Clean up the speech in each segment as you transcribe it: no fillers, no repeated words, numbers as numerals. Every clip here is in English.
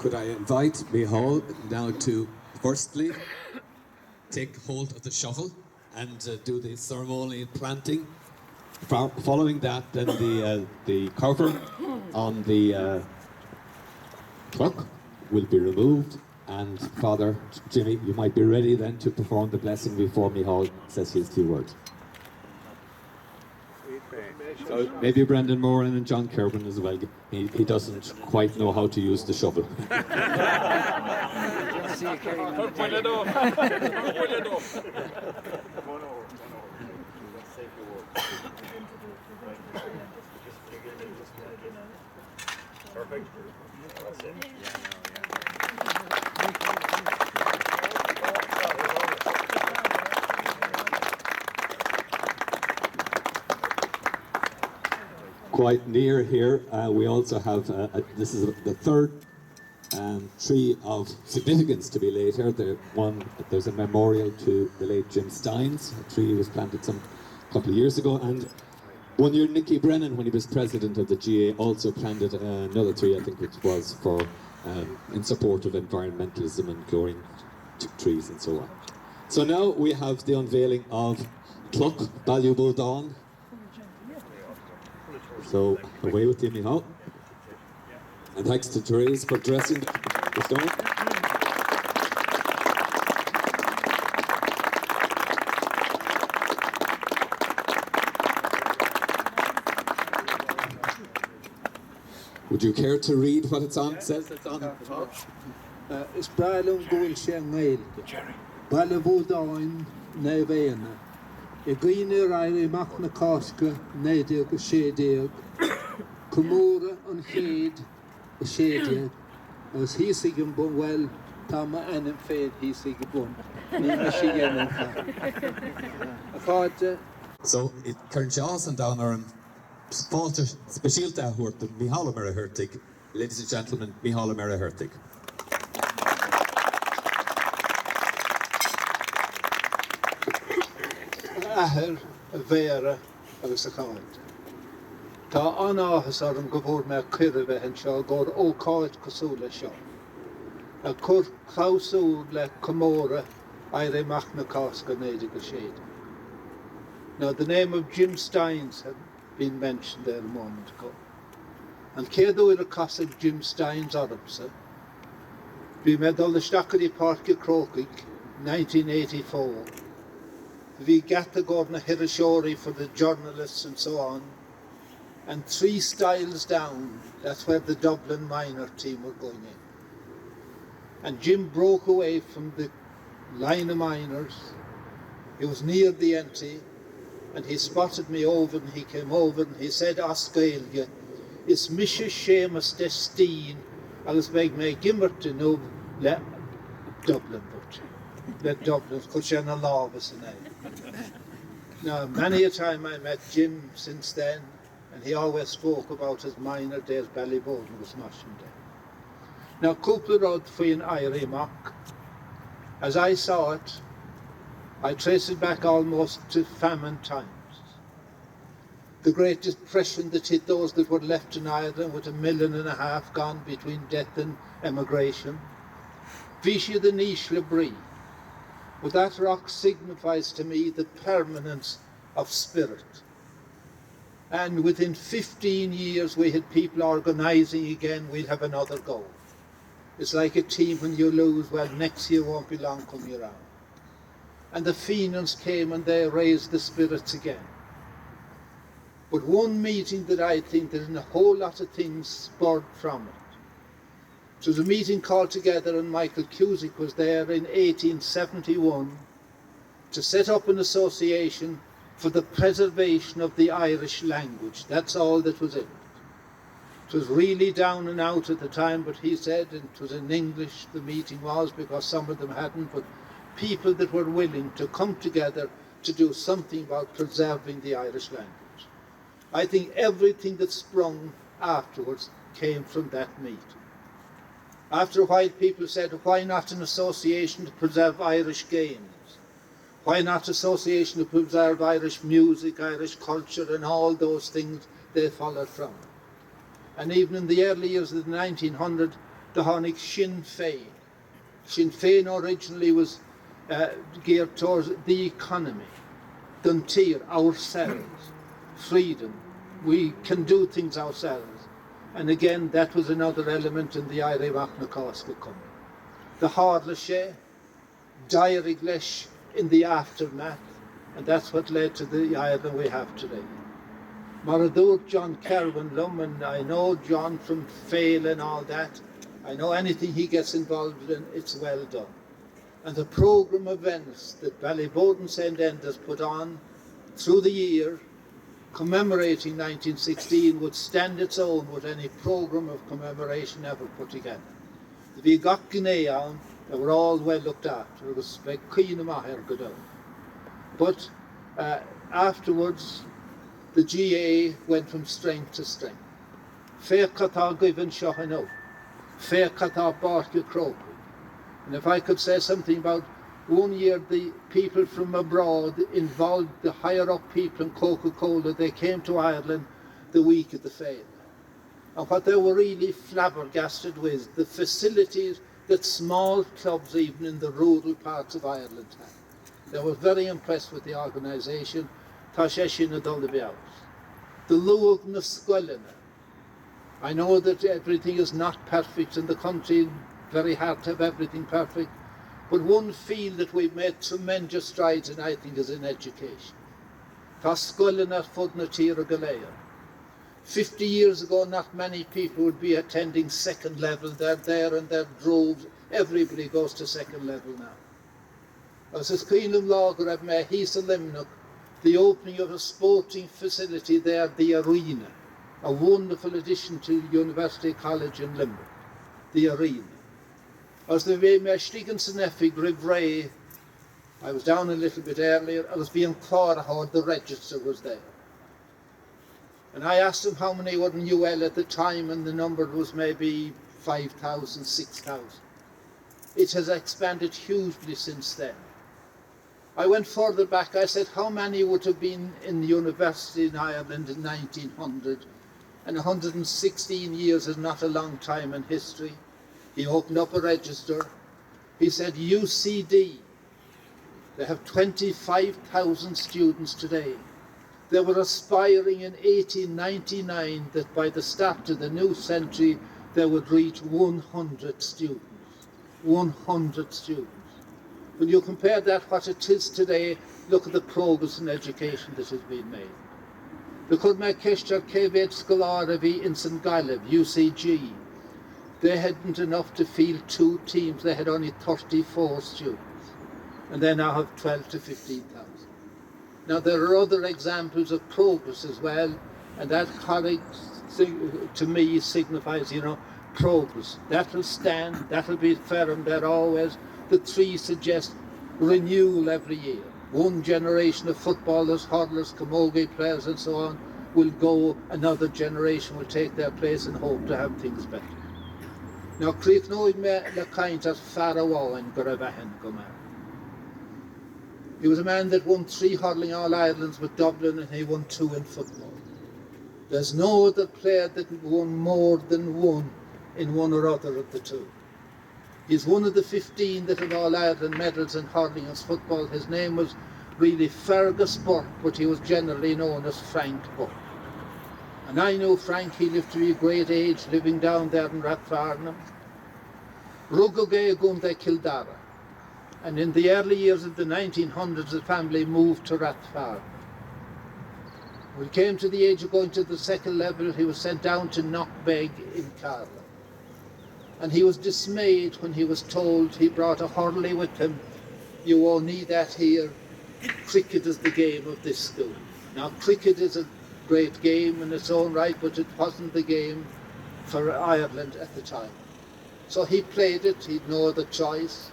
Could I invite Micheál now to firstly take hold of the shovel and do the ceremonial planting. Following that, then the cover on the truck will be removed, and Father Jimmy, you might be ready then to perform the blessing before Micheál says his few words. So maybe Brendan Moran and John Kerwin as well. He doesn't quite know how to use the shovel. Perfect. That's it. Quite near here, we also have, this is the third tree of significance to be laid here. There's a memorial to the late Jim Steins. A tree was planted some couple of years ago, and one year Nicky Brennan, when he was president of the GA, also planted another tree, I think it was for in support of environmentalism and growing trees and so on. So now we have the unveiling of Cloch Baile Buadain. So away with you, Micheál. And thanks to Therese for dressing the stone. Would you care to read what it says? It's on the top. Is Baile Muircheartaigh. Baile Buadain Naomh Eanna. Eanna I Machna Cosca Nadia go Chéid. Comóradh an Chéid a Chéid. As he sigam bon well, Tama and Fed he sigam bon. So it Kernjas and Donner and Falter Specialta Hurt Micheál Ó Muircheartaigh. Ladies and gentlemen, Micheál Ó Muircheartaigh. Ahar a Vera agus a Chéid. Tá anáthas ar an gobhór me cuireadh hen seo gur ó Chéid cosúla seo. A cur chausú le Comóradh aire machna casca néide go Chéid. Now the name of Jim Steins had been mentioned there a moment ago. And céadú ar a casig Jim Steins ormsa. Bhí me dul isteachtaí Páirce Crócaigh 1984. We got to go on a Hirashori for the journalists and so on. And 3 styles down, that's where the Dublin minor team were going in. And Jim broke away from the line of minors. He was near the entry, and he spotted me over, and he came over and he said, Oscailge, is Misha Seamus Destine, agus beg me gimmertin no le Dublin butcher. Let Dublin, Cushana Lawvis and I. Now, many a time I met Jim since then, and he always spoke about his minor days, Ballyboden was smashing day. Now, Cúpla Rod Fuin Irie Mock, as I saw it, I trace it back almost to famine times. The Great Depression that hit those that were left in Ireland with 1.5 million gone between death and emigration. Visha the Niche Lebrie. But that rock signifies to me the permanence of spirit. And within 15 years we had people organising again, we'll have another go. It's like a team when you lose, well, next year won't be long coming around. And the Fenians came and they raised the spirits again. But one meeting that I think there's a whole lot of things spurred from it. It was a meeting called together, and Michael Cusick was there in 1871 to set up an association for the preservation of the Irish language. That's all that was in it. It was really down and out at the time, but he said, and it was in English the meeting was, because some of them hadn't, but people that were willing to come together to do something about preserving the Irish language. I think everything that sprung afterwards came from that meeting. After a while, people said, why not an association to preserve Irish games? Why not association to preserve Irish music, Irish culture, and all those things they followed from? And even in the early years of the 1900s, the Honig Sinn Féin. Sinn Féin originally was geared towards the economy, Dunteer, ourselves, freedom. We can do things ourselves. And again, that was another element in the Irish Machna coming. The Hardlashe, Dairiglesh in the aftermath, and that's what led to the Ireland we have today. Maradur John Kerwin Lum, and I know John from Fail and all that. I know anything he gets involved in, it's well done. And the programme of events that Ballyboden St. Enda's put on through the year, commemorating 1916, would stand its own with any programme of commemoration ever put together. The Vigakine they were all well looked after. It was like Queen Maher Godot. But afterwards, the GA went from strength to strength. Fair Kata given Shohano, Fair Kata Barka Croker. And if I could say something about one year, the people from abroad involved, the higher up people in Coca-Cola, they came to Ireland the week of the fair. And what they were really flabbergasted with, the facilities that small clubs, even in the rural parts of Ireland, had. They were very impressed with the organisation. The Luag na Scuilina. I know that everything is not perfect in the country, very hard to have everything perfect, but one field that we've made tremendous strides in, I think, is in education. Tá Scuilina fudna tíre Galea. 50 years ago, not many people would be attending second level. They're there and they're droves. Everybody goes to second level now. As is Queenum Lager of Mahisa Limnock, the opening of a sporting facility there, the arena, a wonderful addition to University College in Limerick, the arena. As the way Meshtigan Senefig Rivray, I was down a little bit earlier, I was being Comóradh, the register was there. And I asked him how many were in UL at the time, and the number was maybe 5,000, 6,000. It has expanded hugely since then. I went further back, I said, how many would have been in the university in Ireland in 1900? And 116 years is not a long time in history. He opened up a register. He said, UCD, they have 25,000 students today. They were aspiring in 1899 that by the start of the new century, they would reach 100 students. 100 students. When you compare that what it is today, look at the progress in education that has been made. The Cumóradh Chéid Scoláirí in St. Galib, UCG, they hadn't enough to field 2 teams. They had only 34 students. And they now have 12 to 15,000. Now there are other examples of progress as well, and that college to me signifies, progress. That will stand, that will be firm there always. The 3 suggest renewal every year. One generation of footballers, hurlers, camogie players and so on will go, another generation will take their place and hope to have things better. Now, Creeknoid me le kaint as Pharaoh and Gorabahan Gomar. He was a man that won 3 hurling All-Irelands with Dublin, and he won 2 in football. There's no other player that won more than 1 in one or other of the 2. He's one of the 15 that had All-Ireland medals in hurling and football. His name was really Fergus Burke, but he was generally known as Frank Burke. And I know Frank, he lived to be a great age, living down there in Rathfarnham. Rugogay Gunde Kildara. And in the early years of the 1900s, the family moved to Rathfarnham. When he came to the age of going to the second level, he was sent down to Knockbeg in Carlow. And he was dismayed when he was told he brought a hurley with him. You won't need that here. Cricket is the game of this school. Now, cricket is a great game in its own right, but it wasn't the game for Ireland at the time. So he played it, he'd no other choice.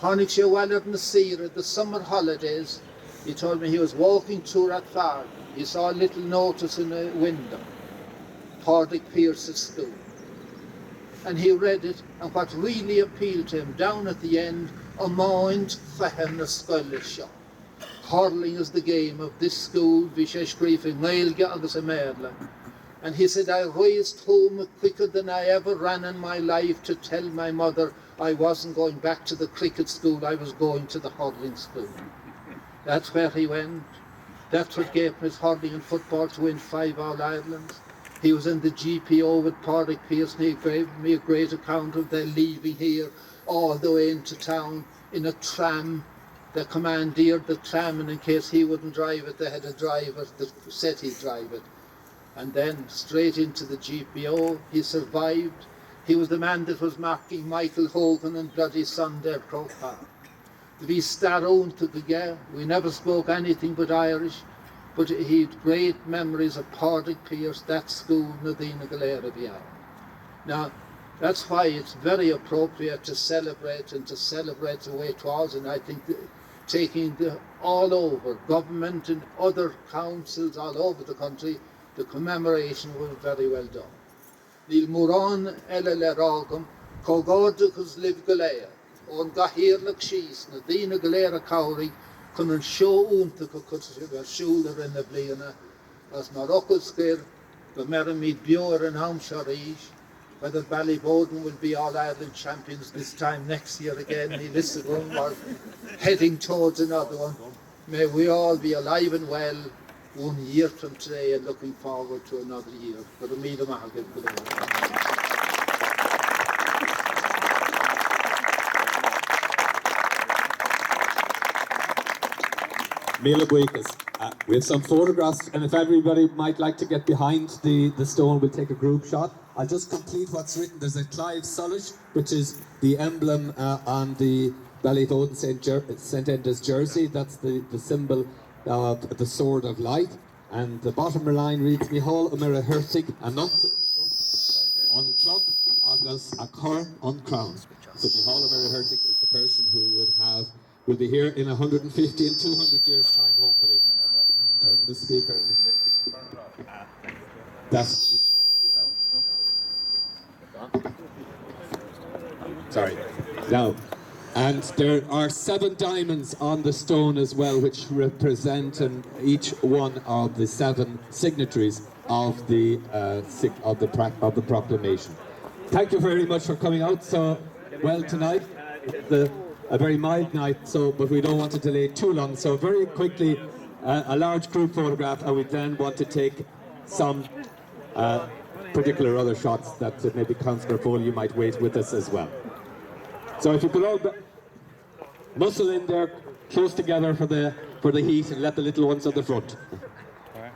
Honigshire Wallard Nasira, the summer holidays, he told me he was walking through Rathfarnham. He saw a little notice in a window, Pádraig Pearse's school. And he read it, and what really appealed to him, down at the end, Amoint Fehem na Scoile Seo. Hurling is the game of this school, Vishesh Griffin, Nailge agus a Merla. And he said, I raced home quicker than I ever ran in my life to tell my mother I wasn't going back to the cricket school, I was going to the hurling school. That's where he went. That's what gave him his hurling and football to win 5 All-Irelands. He was in the GPO with Pádraig Pearson. He gave me a great account of their leaving here all the way into town in a tram. They commandeered the tram, and in case he wouldn't drive it, they had a driver that said he'd drive it. And then straight into the GPO. He survived. He was the man that was marking Michael Hogan and bloody Sunday at Croke Park. We started to the guy. We never spoke anything but Irish, but he had great memories of Pádraig Pearson, that school, Nadina Galera Vial. Now, that's why it's very appropriate to celebrate and to celebrate the way it was, and I think taking all over, government and other councils all over the country, the commemoration was very well done. Níl Múrán eile le rágam, Cógádagus liv Galea, on Gahirlach Shís, Nadina Galera Cowrie, kun an show únta go siúlar in the bliana, as Marocco's the Meramid Bjór and Hampshire, whether Ballyboden will be All-Ireland champions this time next year again, Lissagun, or heading towards another one. May we all be alive and well 1 year from today and looking forward to another year. But Amida Mahagin for the Míle buíochas. We have some photographs, and if everybody might like to get behind the stone, we'll take a group shot. I'll just complete what's written. There's a Clive Sullish, which is the emblem on the Ballyboden St. Enda's jersey. That's the symbol of the Sword of Light. And the bottom line reads, Micheál Ó Muircheartaigh, a Naomh on club, agus a chur on crown. So Micheál Ó Muircheartaigh is the person who will be here in 150 and 200 years' time, hopefully. Turn the speaker. That's... Sorry. Now, and there are 7 diamonds on the stone as well, which represent each one of the 7 signatories of the proclamation. Thank you very much for coming out so well tonight. A very mild night, but we don't want to delay too long. So very quickly, a large group photograph, and we then want to take some particular other shots that maybe Councillor Foley, you might wait with us as well. So if you could all muscle in there, close together for the heat, and let the little ones at the front. All right.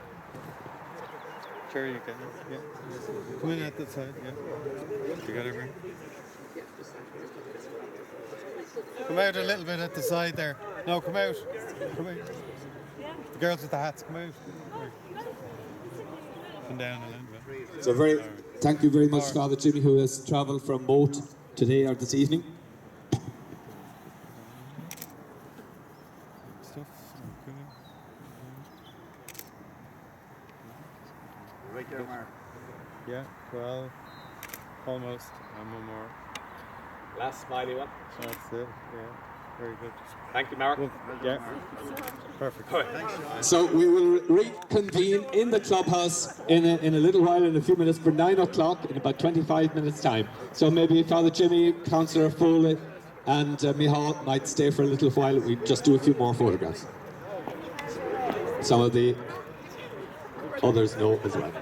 Sure, you can. Yeah. Come in at the side. Yeah. You got everything. Come out a little bit at the side there. No, come out. Come out. The girls with the hats, come out. Come down a little bit. So thank you very much, Father Jimmy, who has travelled from Moat today or this evening. Right there, Mark. Yeah, well, almost. And one more. Last smiley one. That's it, yeah. Very good. Thank you, Mark. Well, yeah. Perfect. So we will reconvene in the clubhouse in a little while, in a few minutes, for 9 o'clock, in about 25 minutes' time. So maybe Father Jimmy, Councillor Foley, and Micheál might stay for a little while. We just do a few more photographs. Some of the others know as well.